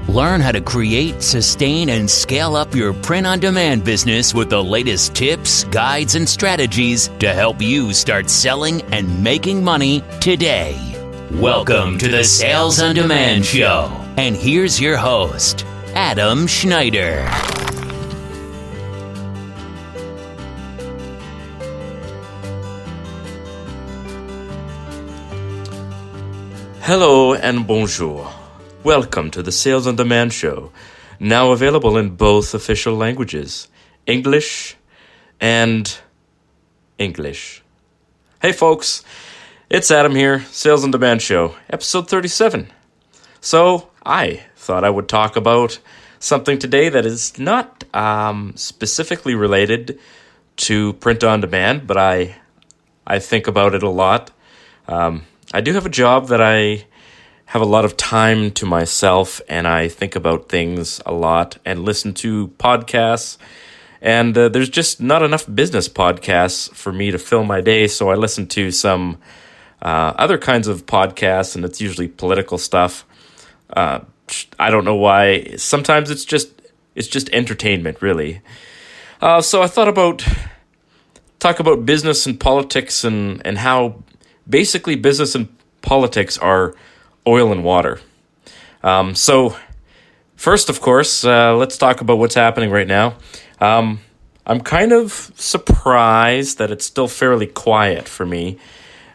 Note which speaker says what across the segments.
Speaker 1: Learn how to create, sustain, and scale up your print-on-demand business with the latest tips, guides, and strategies to help you start selling and making money today. Welcome to the Sales on Demand Show. And here's your host, Adam Schneider.
Speaker 2: Hello and bonjour. Welcome to the Sales on Demand Show, now available in both official languages, English and English. Hey folks, it's Adam here, Sales on Demand Show, episode 37. So I thought I would talk about something today that is not specifically related to print on demand, but I think about it a lot. I do have a job that I have a lot of time to myself, and I think about things a lot and listen to podcasts. And there's just not enough business podcasts for me to fill my day, so I listen to some other kinds of podcasts, and it's usually political stuff. I don't know why. Sometimes it's just entertainment, really. So I thought about talk about business and politics and how basically business and politics are oil and water. So first, of course, let's talk about what's happening right now. I'm kind of surprised that it's still fairly quiet for me.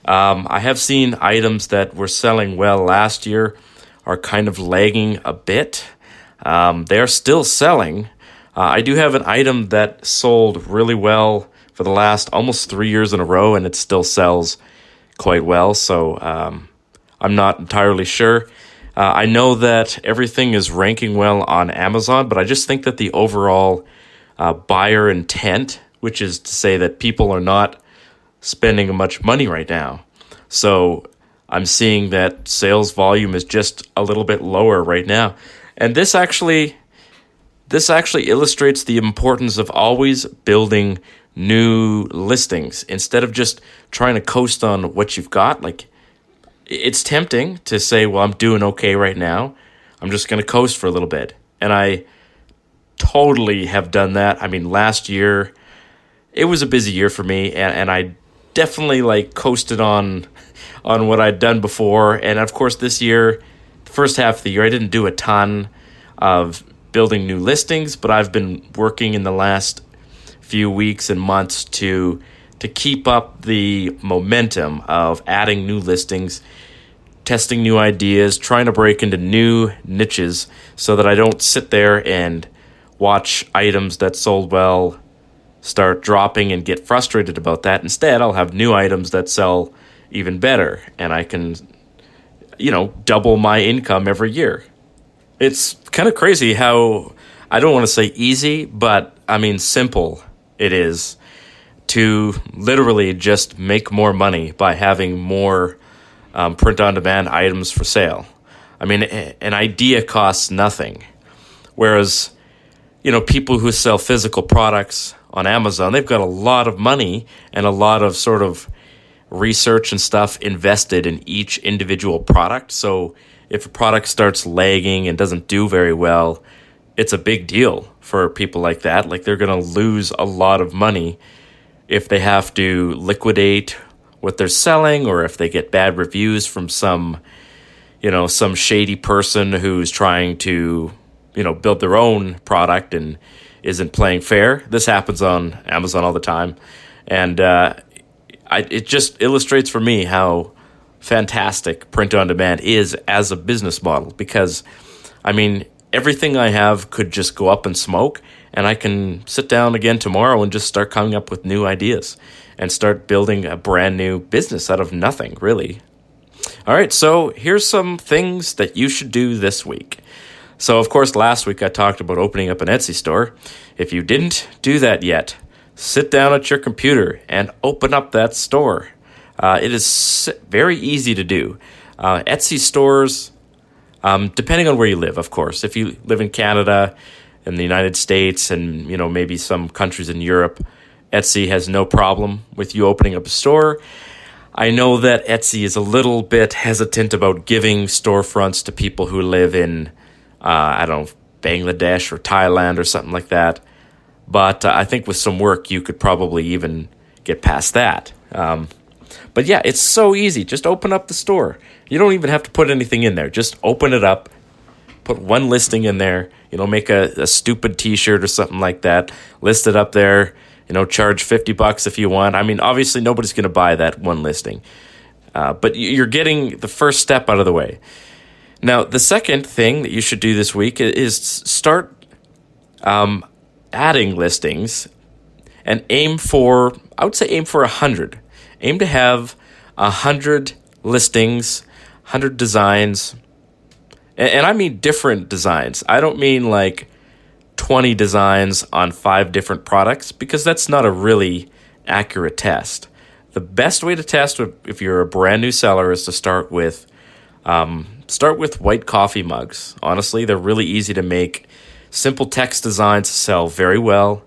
Speaker 2: I have seen items that were selling well last year are kind of lagging a bit. They're still selling. I do have an item that sold really well for the last almost 3 years in a row, and it still sells quite well, so I'm not entirely sure. I know that everything is ranking well on Amazon, but I just think that the overall buyer intent, which is to say that people are not spending much money right now. So I'm seeing that sales volume is just a little bit lower right now. And this actually illustrates the importance of always building new listings instead of just trying to coast on what you've got. Like, it's tempting to say, well, I'm doing okay right now, I'm just going to coast for a little bit. And I totally have done that. I mean, last year it was a busy year for me, and I definitely coasted on what I'd done before. And of course this year, the first half of the year, I didn't do a ton of building new listings, but I've been working in the last few weeks and months to keep up the momentum of adding new listings, testing new ideas, trying to break into new niches so that I don't sit there and watch items that sold well start dropping and get frustrated about that. Instead, I'll have new items that sell even better, and I can, double my income every year. It's kind of crazy how, I don't want to say easy, but I mean simple it is to literally just make more money by having more print-on-demand items for sale. I mean, an idea costs nothing. Whereas, people who sell physical products on Amazon, they've got a lot of money and a lot of sort of research and stuff invested in each individual product. So if a product starts lagging and doesn't do very well, it's a big deal for people like that. Like, they're going to lose a lot of money if they have to liquidate what they're selling, or if they get bad reviews from some shady person who's trying to, build their own product and isn't playing fair. This happens on Amazon all the time. And it just illustrates for me how fantastic print on demand is as a business model, because, I mean, everything I have could just go up in smoke, and I can sit down again tomorrow and just start coming up with new ideas and start building a brand new business out of nothing, really. All right, so here's some things that you should do this week. So, of course, last week I talked about opening up an Etsy store. If you didn't do that yet, sit down at your computer and open up that store. It is very easy to do. Etsy stores, depending on where you live, of course. If you live in Canada, in the United States, and maybe some countries in Europe, Etsy has no problem with you opening up a store. I know that Etsy is a little bit hesitant about giving storefronts to people who live in I don't know, Bangladesh or Thailand or something like that. But I think with some work, you could probably even get past that. But yeah, it's so easy. Just open up the store. You don't even have to put anything in there. Just open it up, put one listing in there, make a stupid t-shirt or something like that, list it up there, charge $50 if you want. I mean, obviously nobody's going to buy that one listing. But you're getting the first step out of the way. Now, the second thing that you should do this week is start adding listings and aim for 100. Aim to have 100 listings, 100 designs, and I mean different designs. I don't mean like 20 designs on 5 different products, because that's not a really accurate test. The best way to test if you're a brand new seller is to start with white coffee mugs. Honestly, they're really easy to make. Simple text designs sell very well.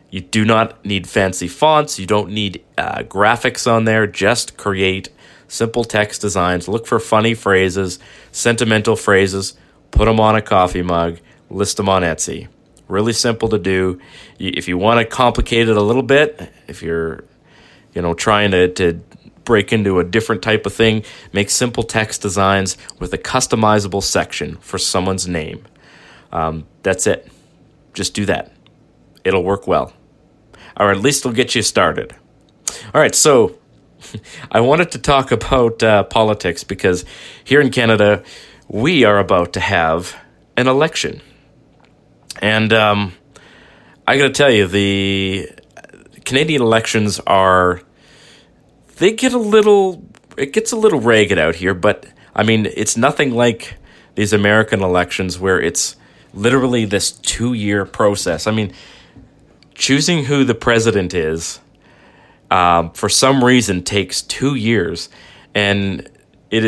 Speaker 2: You do not need fancy fonts. You don't need graphics on there. Just create simple text designs. Look for funny phrases, sentimental phrases. Put them on a coffee mug. List them on Etsy. Really simple to do. If you want to complicate it a little bit, if you're trying to break into a different type of thing, make simple text designs with a customizable section for someone's name. That's it. Just do that. It'll work well. Or at least it'll get you started. All right, so I wanted to talk about politics because here in Canada, we are about to have an election. And I got to tell you, the Canadian elections it gets a little ragged out here, but I mean, it's nothing like these American elections where it's literally this 2-year process. I mean, choosing who the president is, for some reason, takes 2 years, and it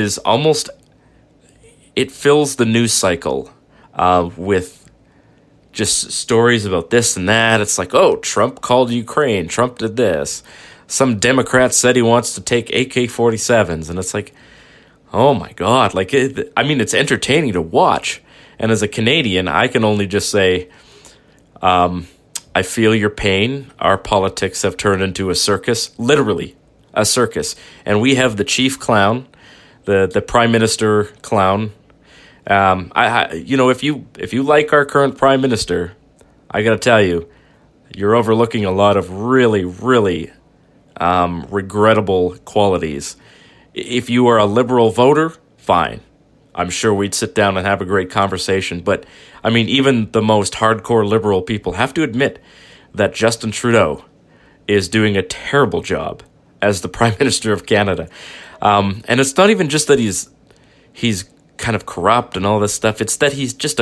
Speaker 2: fills the news cycle with just stories about this and that. It's like, oh, Trump called Ukraine. Trump did this. Some Democrat said he wants to take AK-47s, and it's like, oh my God! It's entertaining to watch. And as a Canadian, I can only just say, I feel your pain. Our politics have turned into a circus, literally a circus. And we have the chief clown, the prime minister clown. If you like our current prime minister, I got to tell you, you're overlooking a lot of really, really regrettable qualities. If you are a liberal voter, fine. I'm sure we'd sit down and have a great conversation. But, I mean, even the most hardcore liberal people have to admit that Justin Trudeau is doing a terrible job as the Prime Minister of Canada. And it's not even just that he's kind of corrupt and all this stuff. It's that he's just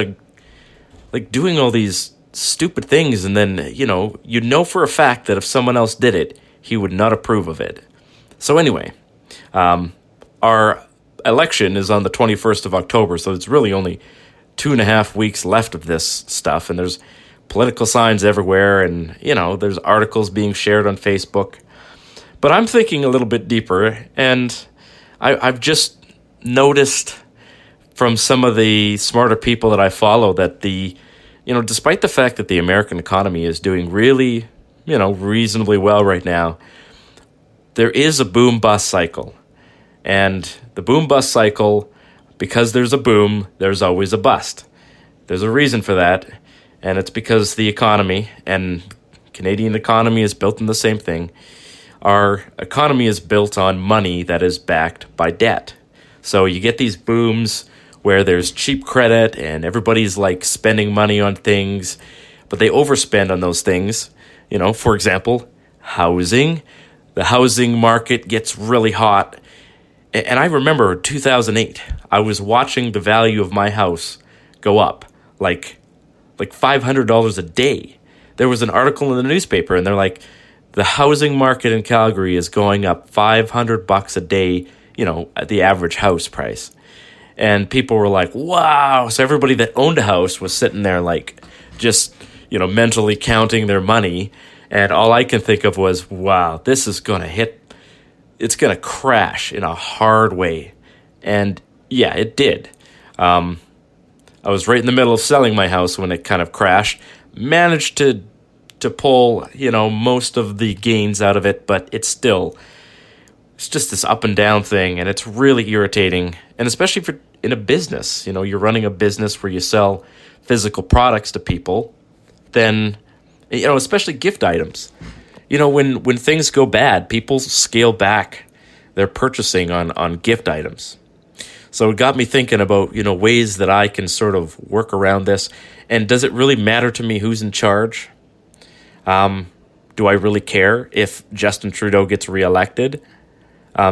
Speaker 2: doing all these stupid things. And then, you know for a fact that if someone else did it, he would not approve of it. So anyway, our election is on the 21st of October, so it's really only 2.5 weeks left of this stuff, and there's political signs everywhere, and, there's articles being shared on Facebook. But I'm thinking a little bit deeper, and I've just noticed from some of the smarter people that I follow that despite the fact that the American economy is doing really, reasonably well right now, there is a boom-bust cycle. And the boom-bust cycle, because there's a boom, there's always a bust. There's a reason for that, and it's because the economy, and Canadian economy is built on the same thing. Our economy is built on money that is backed by debt. So you get these booms where there's cheap credit and everybody's spending money on things, but they overspend on those things. For example, housing. The housing market gets really hot. And I remember 2008, I was watching the value of my house go up like $500 a day. There was an article in the newspaper, and they're like, the housing market in Calgary is going up $500 a day, at the average house price. And people were like, wow. So everybody that owned a house was sitting there just, mentally counting their money. And all I can think of was, wow, this is going to hit. It's going to crash in a hard way. And yeah, it did. I was right in the middle of selling my house when it kind of crashed. Managed to pull, most of the gains out of it, but it's just this up and down thing, and it's really irritating. And especially in a business, you're running a business where you sell physical products to people, then, especially gift items. When things go bad, people scale back their purchasing on gift items. So it got me thinking about, ways that I can sort of work around this. And does it really matter to me who's in charge? Do I really care if Justin Trudeau gets reelected?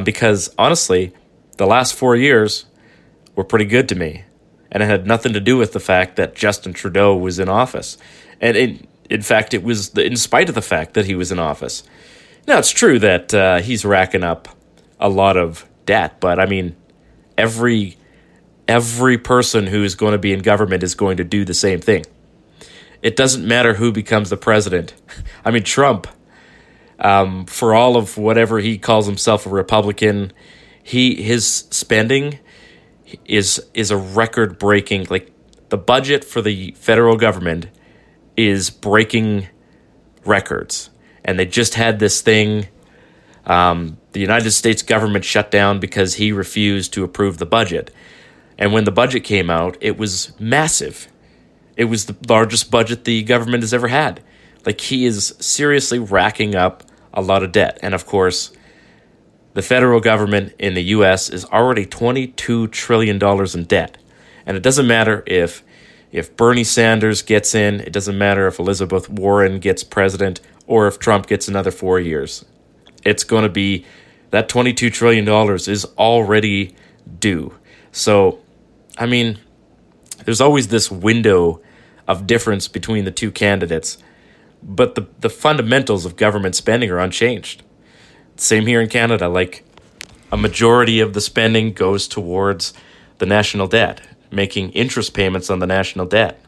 Speaker 2: Because honestly, the last 4 years were pretty good to me. And it had nothing to do with the fact that Justin Trudeau was in office. And in fact, it was in spite of the fact that he was in office. Now, it's true that he's racking up a lot of debt, but I mean, every person who is going to be in government is going to do the same thing. It doesn't matter who becomes the president. I mean, Trump, for all of whatever he calls himself a Republican, his spending is a record-breaking, like the budget for the federal government is breaking records. And they just had this thing, the United States government shut down because he refused to approve the budget. And when the budget came out, it was massive. It was the largest budget the government has ever had. Like, he is seriously racking up a lot of debt. And of course, the federal government in the U.S. is already $22 trillion in debt. And it doesn't matter if Bernie Sanders gets in, it doesn't matter if Elizabeth Warren gets president, or if Trump gets another 4 years. It's going to be, that $22 trillion is already due. So, I mean, there's always this window of difference between the two candidates, but the fundamentals of government spending are unchanged. Same here in Canada. Like, a majority of the spending goes towards the national debt, making interest payments on the national debt.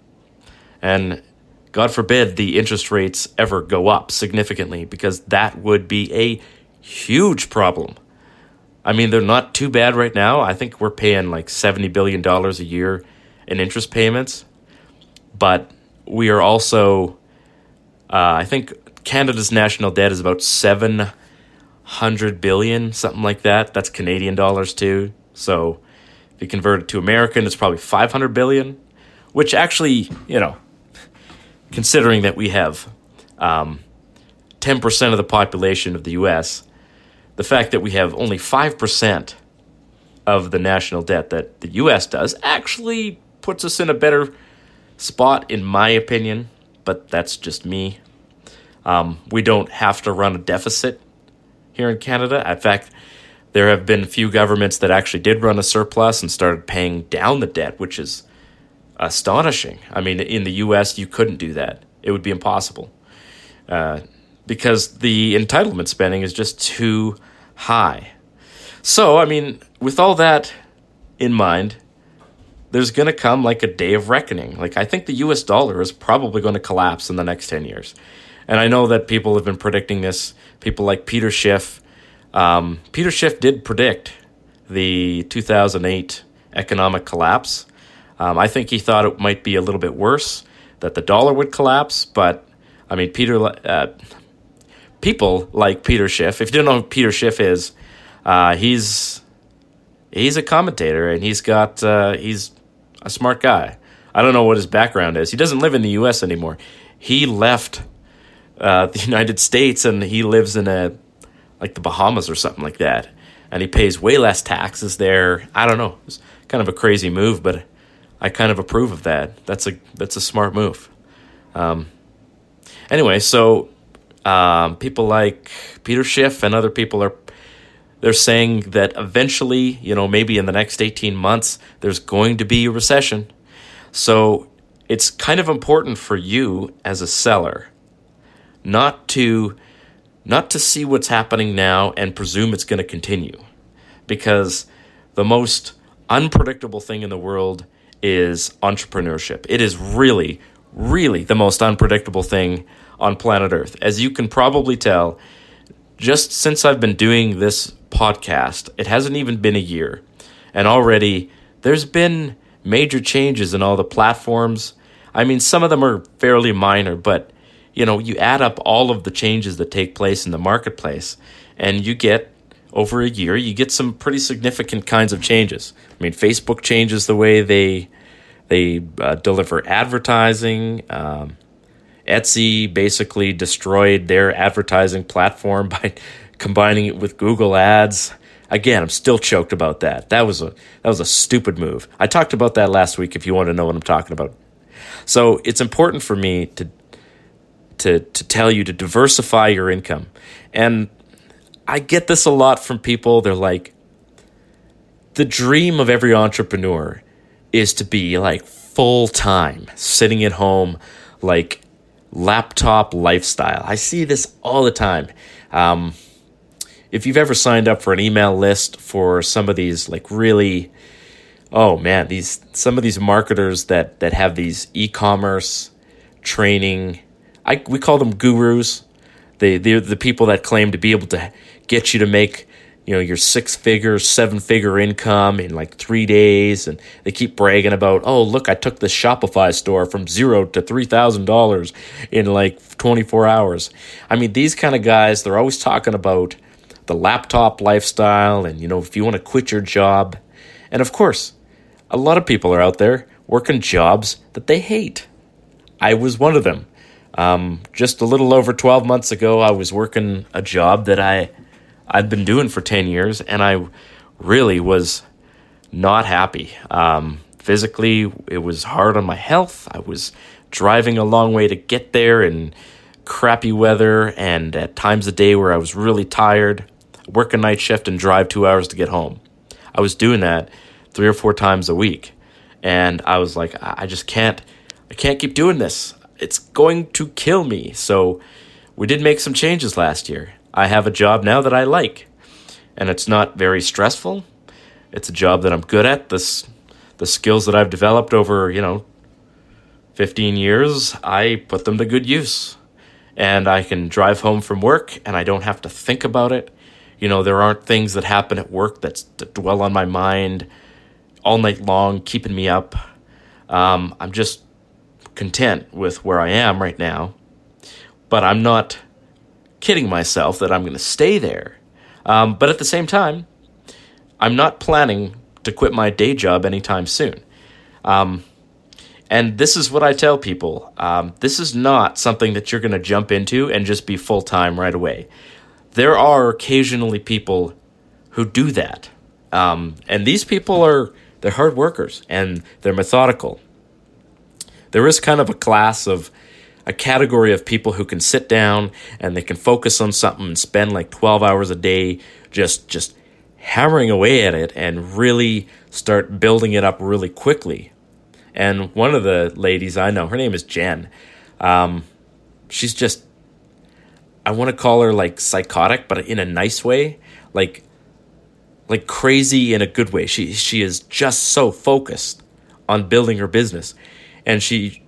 Speaker 2: And God forbid the interest rates ever go up significantly, because that would be a huge problem. I mean, they're not too bad right now. I think we're paying like $70 billion a year in interest payments. But we are also, I think Canada's national debt is about $700 billion, something like that. That's Canadian dollars too. So if you convert it to American, it's probably $500 billion, which actually, considering that we have 10% of the population of the U.S., the fact that we have only 5% of the national debt that the U.S. does actually puts us in a better spot, in my opinion, but that's just me. We don't have to run a deficit here in Canada. In fact, there have been a few governments that actually did run a surplus and started paying down the debt, which is astonishing. I mean, in the U.S., you couldn't do that. It would be impossible because the entitlement spending is just too high. So, I mean, with all that in mind, there's going to come like a day of reckoning. Like, I think the U.S. dollar is probably going to collapse in the next 10 years. And I know that people have been predicting this. People like Peter Schiff. Peter Schiff did predict the 2008 economic collapse. I think he thought it might be a little bit worse, that the dollar would collapse. But, I mean, people like Peter Schiff, if you don't know who Peter Schiff is, he's a commentator, and he's a smart guy. I don't know what his background is. He doesn't live in the U.S. anymore. He left the United States, and he lives in the Bahamas or something like that. And he pays way less taxes there. I don't know. It's kind of a crazy move, but I kind of approve of that. That's a smart move. Anyway, so people like Peter Schiff and other people they're saying that eventually, maybe in the next 18 months, there's going to be a recession. So it's kind of important for you as a seller not to see what's happening now and presume it's going to continue, because the most unpredictable thing in the world is entrepreneurship. It is really, really the most unpredictable thing on planet Earth. As you can probably tell, just since I've been doing this podcast, it hasn't even been a year, and already there's been major changes in all the platforms. I mean, some of them are fairly minor, but, you add up all of the changes that take place in the marketplace, and you get, over a year, you get some pretty significant kinds of changes. I mean, Facebook changes the way they deliver advertising. Etsy basically destroyed their advertising platform by combining it with Google Ads. Again, I'm still choked about that. That was a stupid move. I talked about that last week if you want to know what I'm talking about. So it's important for me to tell you to diversify your income. And I get this a lot from people. They're like, the dream of every entrepreneur is to be like full-time, sitting at home, like laptop lifestyle. I see this all the time. If you've ever signed up for an email list for some of these like really, some of these marketers that have these e-commerce training, we call them gurus. They're the people that claim to be able to get you to make, your 6-figure, 7-figure income in like 3 days. And they keep bragging about, oh, look, I took this Shopify store from $0 to $3,000 in like 24 hours. I mean, these kind of guys, they're always talking about the laptop lifestyle and, if you want to quit your job. And of course, a lot of people are out there working jobs that they hate. I was one of them. Just a little over 12 months ago, I was working a job that I'd been doing for 10 years, and I really was not happy. Physically, it was hard on my health. I was driving a long way to get there in crappy weather and at times of day where I was really tired. Work a night shift and drive 2 hours to get home. I was doing that 3 or 4 times a week. And I was like, I can't keep doing this. It's going to kill me. So we did make some changes last year. I have a job now that I like, and it's not very stressful. It's a job that I'm good at. The skills that I've developed over, 15 years, I put them to good use. And I can drive home from work, and I don't have to think about it. There aren't things that happen at work that dwell on my mind all night long, keeping me up. I'm just content with where I am right now, but I'm not kidding myself that I'm going to stay there. But at the same time, I'm not planning to quit my day job anytime soon. And this is what I tell people. This is not something that you're going to jump into and just be full-time right away. There are occasionally people who do that. And these people they're hard workers and they're methodical. There is kind of a category of people who can sit down and they can focus on something and spend like 12 hours a day just hammering away at it and really start building it up really quickly. And one of the ladies I know, her name is Jen. She's just, I want to call her like psychotic, but in a nice way, like crazy in a good way. She is just so focused on building her business, and she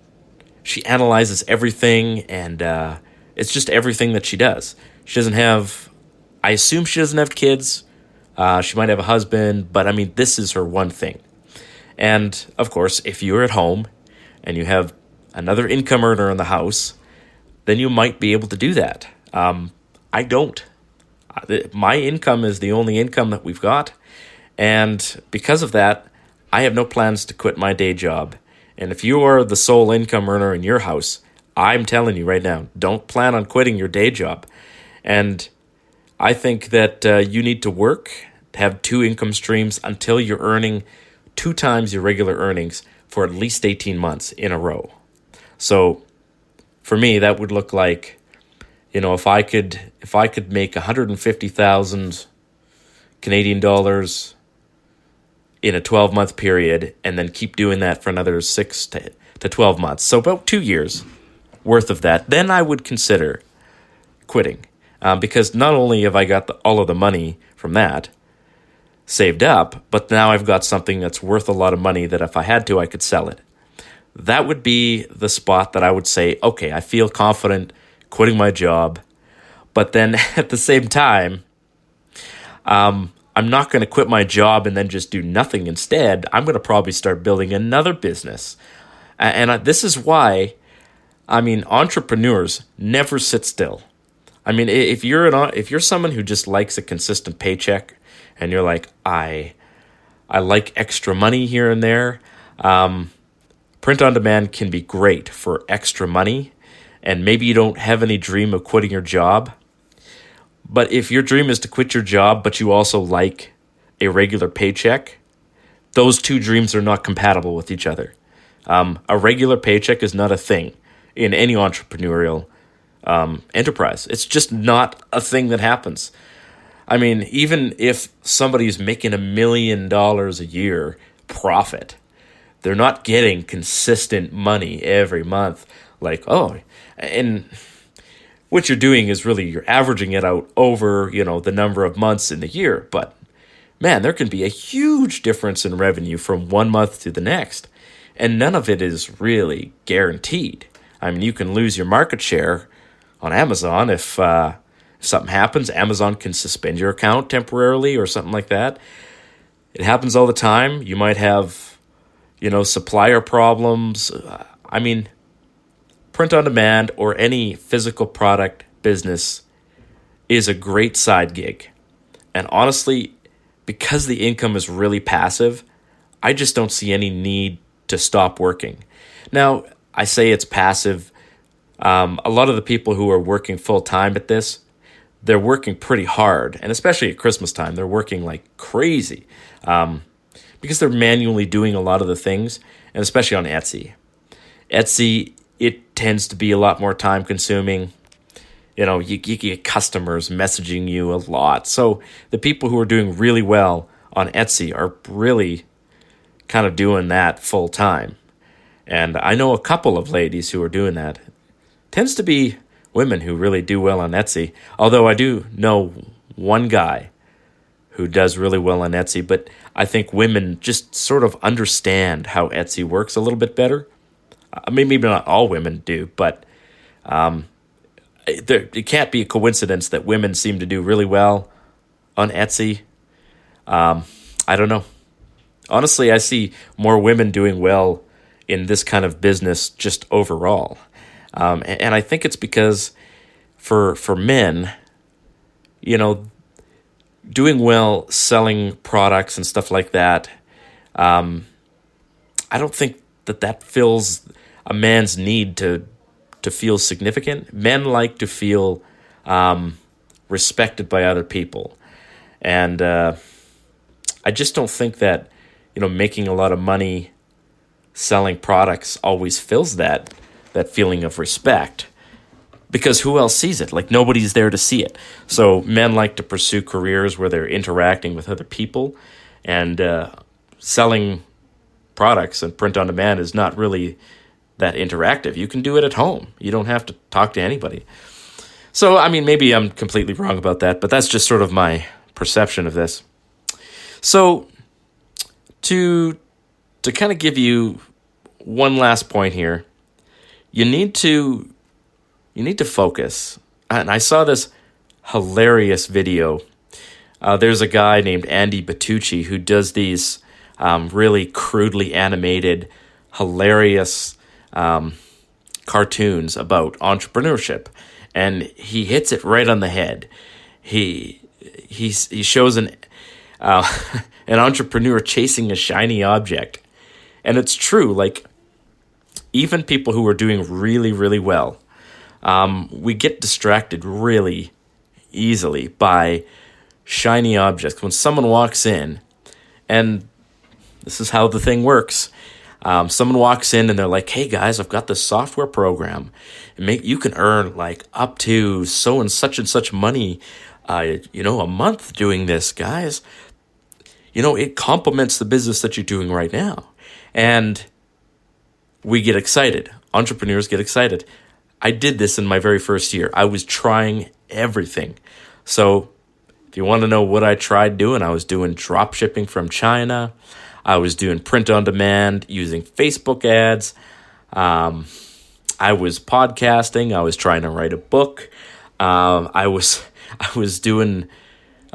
Speaker 2: analyzes everything, and it's just everything that she does. She doesn't have, I assume she doesn't have kids. She might have a husband, but I mean, this is her one thing. And of course, if you're at home and you have another income earner in the house, then you might be able to do that. I don't. My income is the only income that we've got. And because of that, I have no plans to quit my day job. And if you are the sole income earner in your house, I'm telling you right now, don't plan on quitting your day job. And I think that you need to work to have 2 income streams until you're earning 2 times your regular earnings for at least 18 months in a row. So for me, that would look like, if I could make 150,000 Canadian dollars in a 12-month period and then keep doing that for another 6 to 12 months, so about 2 years worth of that, then I would consider quitting. Because not only have I got all of the money from that saved up, but now I've got something that's worth a lot of money that if I had to, I could sell it. That would be the spot that I would say, okay, I feel confident quitting my job, but then at the same time, I'm not going to quit my job and then just do nothing instead. I'm going to probably start building another business. And this is why, entrepreneurs never sit still. If you're someone who just likes a consistent paycheck and you're like, I like extra money here and there, print on demand can be great for extra money. And maybe you don't have any dream of quitting your job. But if your dream is to quit your job, but you also like a regular paycheck, those two dreams are not compatible with each other. A regular paycheck is not a thing in any entrepreneurial enterprise. It's just not a thing that happens. Even if somebody's making $1 million a year profit, they're not getting consistent money every month. And what you're doing is really you're averaging it out over, the number of months in the year. But man, there can be a huge difference in revenue from one month to the next. And none of it is really guaranteed. You can lose your market share on Amazon if something happens. Amazon can suspend your account temporarily or something like that. It happens all the time. You might have, supplier problems. Print on demand or any physical product business is a great side gig. And honestly, because the income is really passive, I just don't see any need to stop working. Now, I say it's passive. A lot of the people who are working full-time at this, they're working pretty hard. And especially at Christmas time, they're working like crazy because they're manually doing a lot of the things, and especially on Etsy. Etsy, it tends to be a lot more time consuming. You get customers messaging you a lot. So the people who are doing really well on Etsy are really kind of doing that full time. And I know a couple of ladies who are doing that. Tends to be women who really do well on Etsy. Although I do know one guy who does really well on Etsy, but I think women just sort of understand how Etsy works a little bit better. Maybe not all women do, but it can't be a coincidence that women seem to do really well on Etsy. I don't know. Honestly, I see more women doing well in this kind of business just overall. And I think it's because for men, doing well selling products and stuff like that, I don't think that fills a man's need to feel significant. Men like to feel respected by other people. And I just don't think that, making a lot of money selling products always fills that feeling of respect. Because who else sees it? Like, nobody's there to see it. So men like to pursue careers where they're interacting with other people. And selling products and print on demand is not really that interactive. You can do it at home. You don't have to talk to anybody. So, maybe I'm completely wrong about that, but that's just sort of my perception of this. So, to kind of give you one last point here, you need to focus. And I saw this hilarious video. There's a guy named Andy Bertucci who does these really crudely animated, hilarious cartoons about entrepreneurship, and he hits it right on the head. He shows an entrepreneur chasing a shiny object, and it's true. Like, even people who are doing really, really well, we get distracted really easily by shiny objects. When someone walks in, and this is how the thing works. Someone walks in and they're like, "Hey guys, I've got this software program. You can earn like up to so and such money, a month doing this, guys. It complements the business that you're doing right now." And we get excited. Entrepreneurs get excited. I did this in my very first year. I was trying everything. So if you want to know what I tried doing, I was doing drop shipping from China. I was doing print on demand using Facebook ads. I was podcasting. I was trying to write a book. I was doing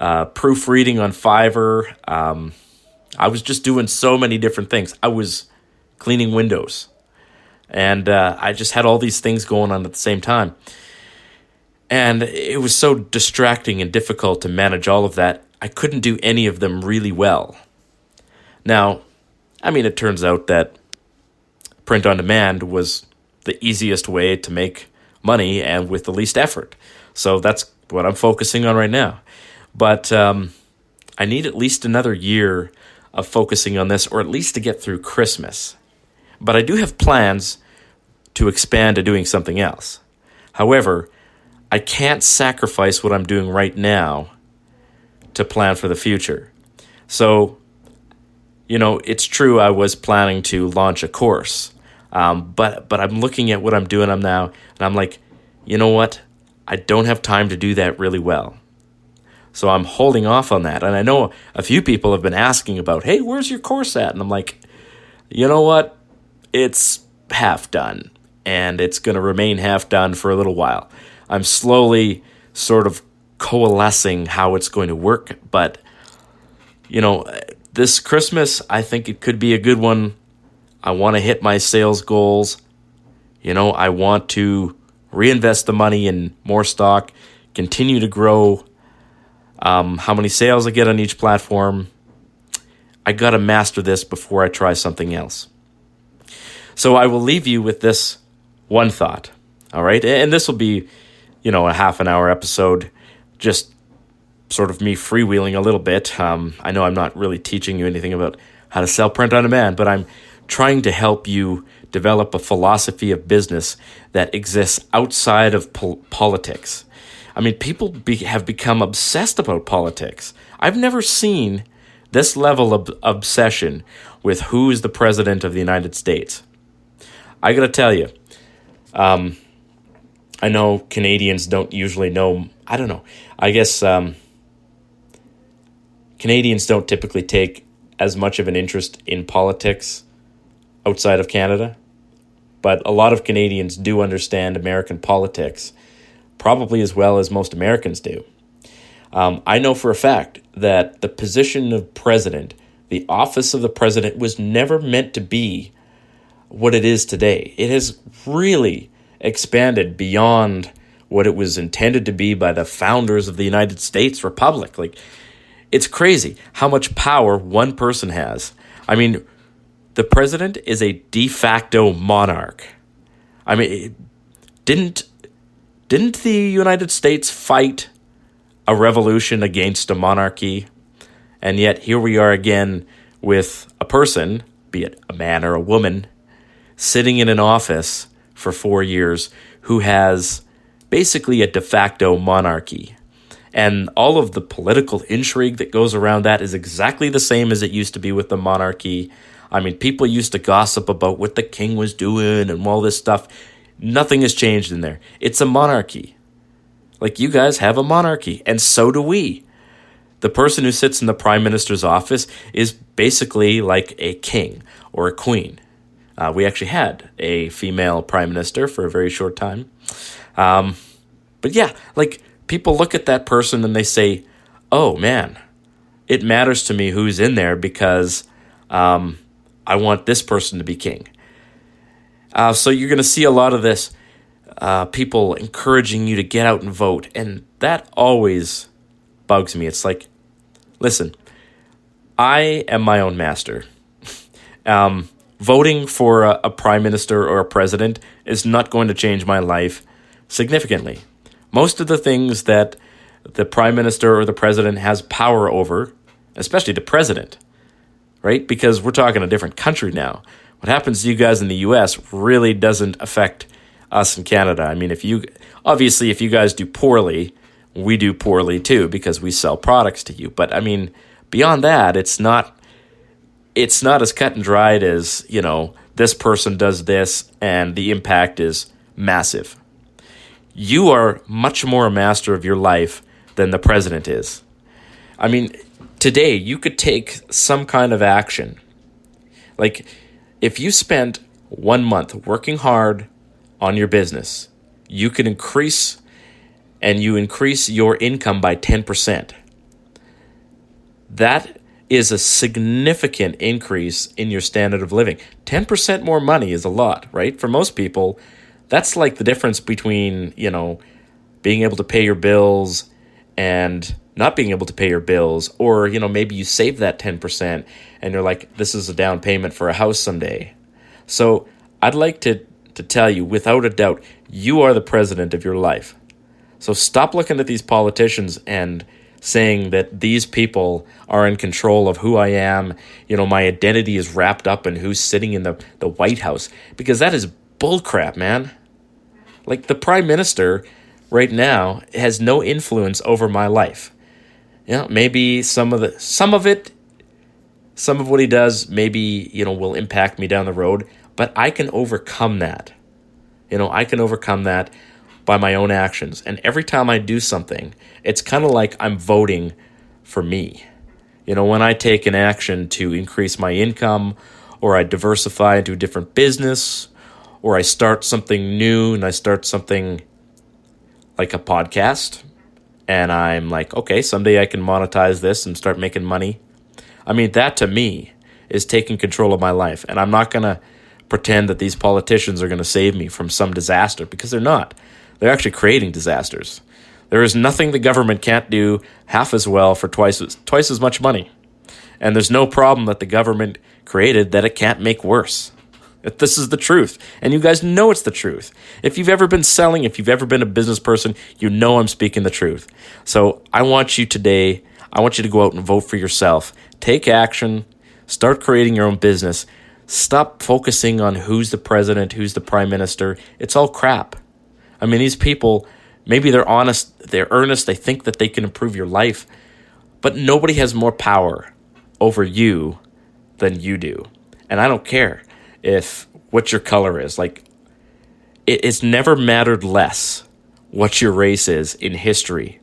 Speaker 2: proofreading on Fiverr. I was just doing so many different things. I was cleaning windows. And I just had all these things going on at the same time. And it was so distracting and difficult to manage all of that. I couldn't do any of them really well. Now, I mean, it turns out that print on demand was the easiest way to make money and with the least effort. So that's what I'm focusing on right now. But I need at least another year of focusing on this, or at least to get through Christmas. But I do have plans to expand to doing something else. However, I can't sacrifice what I'm doing right now to plan for the future. So, it's true I was planning to launch a course, but I'm looking at what I'm doing now, and I'm like, you know what? I don't have time to do that really well. So I'm holding off on that. And I know a few people have been asking about, hey, where's your course at? And I'm like, you know what? It's half done, and it's going to remain half done for a little while. I'm slowly sort of coalescing how it's going to work, but, this Christmas, I think it could be a good one. I want to hit my sales goals. I want to reinvest the money in more stock, continue to grow how many sales I get on each platform. I got to master this before I try something else. So I will leave you with this one thought, all right? And this will be, a half an hour episode, just sort of me freewheeling a little bit. I know I'm not really teaching you anything about how to sell print on demand, but I'm trying to help you develop a philosophy of business that exists outside of politics. I mean, people have become obsessed about politics. I've never seen this level of obsession with who is the president of the United States. I got to tell you, I know Canadians don't usually know, I don't know, I guess Canadians don't typically take as much of an interest in politics outside of Canada, but a lot of Canadians do understand American politics, probably as well as most Americans do. I know for a fact that the position of president, the office of the president, was never meant to be what it is today. It has really expanded beyond what it was intended to be by the founders of the United States Republic. Like, it's crazy how much power one person has. I mean, the president is a de facto monarch. I mean, didn't the United States fight a revolution against a monarchy? And yet here we are again with a person, be it a man or a woman, sitting in an office for 4 years who has basically a de facto monarchy. And all of the political intrigue that goes around that is exactly the same as it used to be with the monarchy. I mean, people used to gossip about what the king was doing and all this stuff. Nothing has changed in there. It's a monarchy. Like, you guys have a monarchy, and so do we. The person who sits in the prime minister's office is basically like a king or a queen. We actually had a female prime minister for a very short time. But yeah, like, people look at that person and they say, oh man, it matters to me who's in there because I want this person to be king. So you're going to see a lot of this, people encouraging you to get out and vote. And that always bugs me. It's like, listen, I am my own master. Voting for a prime minister or a president is not going to change my life significantly. Most of the things that the prime minister or the president has power over, especially the president, right? Because we're talking a different country now. What happens to you guys in the U.S. really doesn't affect us in Canada. I mean, if you guys do poorly, we do poorly too because we sell products to you. But I mean, beyond that, it's not as cut and dried as, this person does this and the impact is massive. You are much more a master of your life than the president is. I mean, today you could take some kind of action. Like, if you spent 1 month working hard on your business, you can increase your income by 10%. that is a significant increase in your standard of living. 10% more money is a lot, right? For most people, that's like the difference between, being able to pay your bills and not being able to pay your bills. Or, maybe you save that 10% and you're like, this is a down payment for a house someday. So I'd like to tell you, without a doubt, you are the president of your life. So stop looking at these politicians and saying that these people are in control of who I am. My identity is wrapped up in who's sitting in the White House, because that is bullcrap, man. Like, the prime minister right now has no influence over my life. Maybe some of what he does maybe, will impact me down the road, but I can overcome that. I can overcome that by my own actions. And every time I do something, it's kind of like I'm voting for me. When I take an action to increase my income, or I diversify into a different business, or I start something new and I start something like a podcast, and I'm like, okay, someday I can monetize this and start making money. I mean, that to me is taking control of my life. And I'm not going to pretend that these politicians are going to save me from some disaster, because they're not. They're actually creating disasters. There is nothing the government can't do half as well for twice as much money. And there's no problem that the government created that it can't make worse. This is the truth. And you guys know it's the truth. If you've ever been selling, if you've ever been a business person, you know I'm speaking the truth. So I want you to go out and vote for yourself. Take action. Start creating your own business. Stop focusing on who's the president, who's the prime minister. It's all crap. I mean, these people, maybe they're honest, they're earnest, they think that they can improve your life, but nobody has more power over you than you do. And I don't care what your color is. Like, it's never mattered less what your race is in history.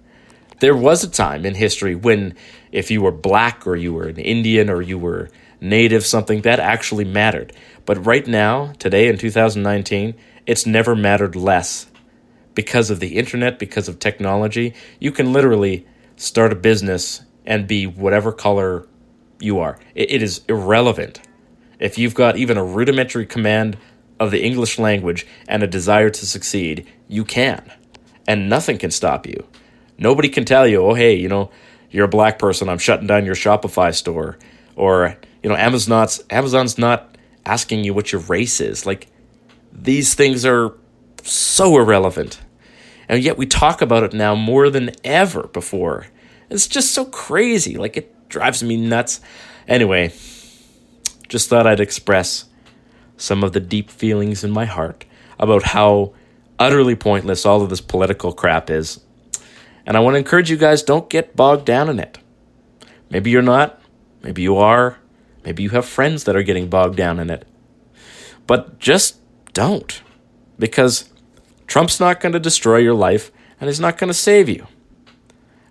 Speaker 2: There was a time in history when if you were black or you were an Indian or you were native, something that actually mattered. But right now, today in 2019, it's never mattered less. Because of the internet, because of technology, you can literally start a business and be whatever color you are. It is irrelevant. If you've got even a rudimentary command of the English language and a desire to succeed, you can. And nothing can stop you. Nobody can tell you, oh, hey, you're a black person, I'm shutting down your Shopify store. Or, Amazon's not asking you what your race is. Like, these things are so irrelevant. And yet we talk about it now more than ever before. It's just so crazy. Like, it drives me nuts. Anyway, just thought I'd express some of the deep feelings in my heart about how utterly pointless all of this political crap is. And I want to encourage you guys, don't get bogged down in it. Maybe you're not. Maybe you are. Maybe you have friends that are getting bogged down in it. But just don't. Because Trump's not going to destroy your life, and he's not going to save you.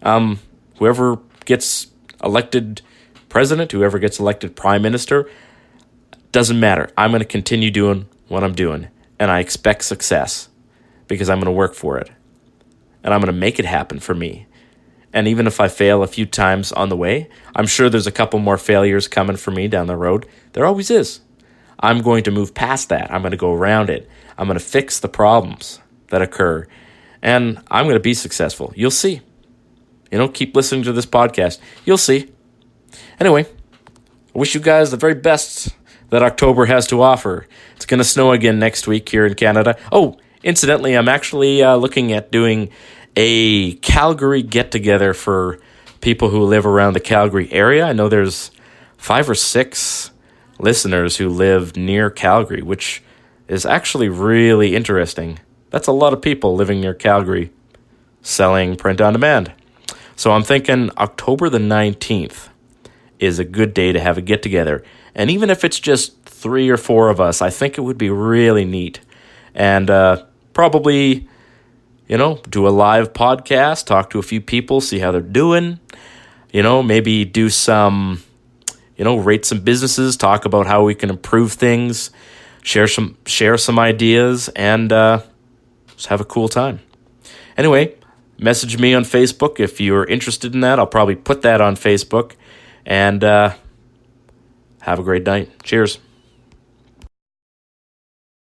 Speaker 2: Whoever gets elected president, whoever gets elected prime minister, doesn't matter. I'm going to continue doing what I'm doing, and I expect success because I'm going to work for it, and I'm going to make it happen for me. And even if I fail a few times on the way, I'm sure there's a couple more failures coming for me down the road. There always is. I'm going to move past that. I'm going to go around it. I'm going to fix the problems that occur, and I'm going to be successful. You'll see. Keep listening to this podcast. You'll see. Anyway, I wish you guys the very best that October has to offer. It's going to snow again next week here in Canada. Oh, incidentally, I'm actually looking at doing a Calgary get-together for people who live around the Calgary area. I know there's 5 or 6 listeners who live near Calgary, which is actually really interesting. That's a lot of people living near Calgary selling print on demand. So I'm thinking October the 19th is a good day to have a get-together. And even if it's just 3 or 4 of us, I think it would be really neat. And probably, do a live podcast, talk to a few people, see how they're doing. Maybe do some, rate some businesses, talk about how we can improve things, share some ideas, and just have a cool time. Anyway, message me on Facebook if you're interested in that. I'll probably put that on Facebook. And have a great night. Cheers.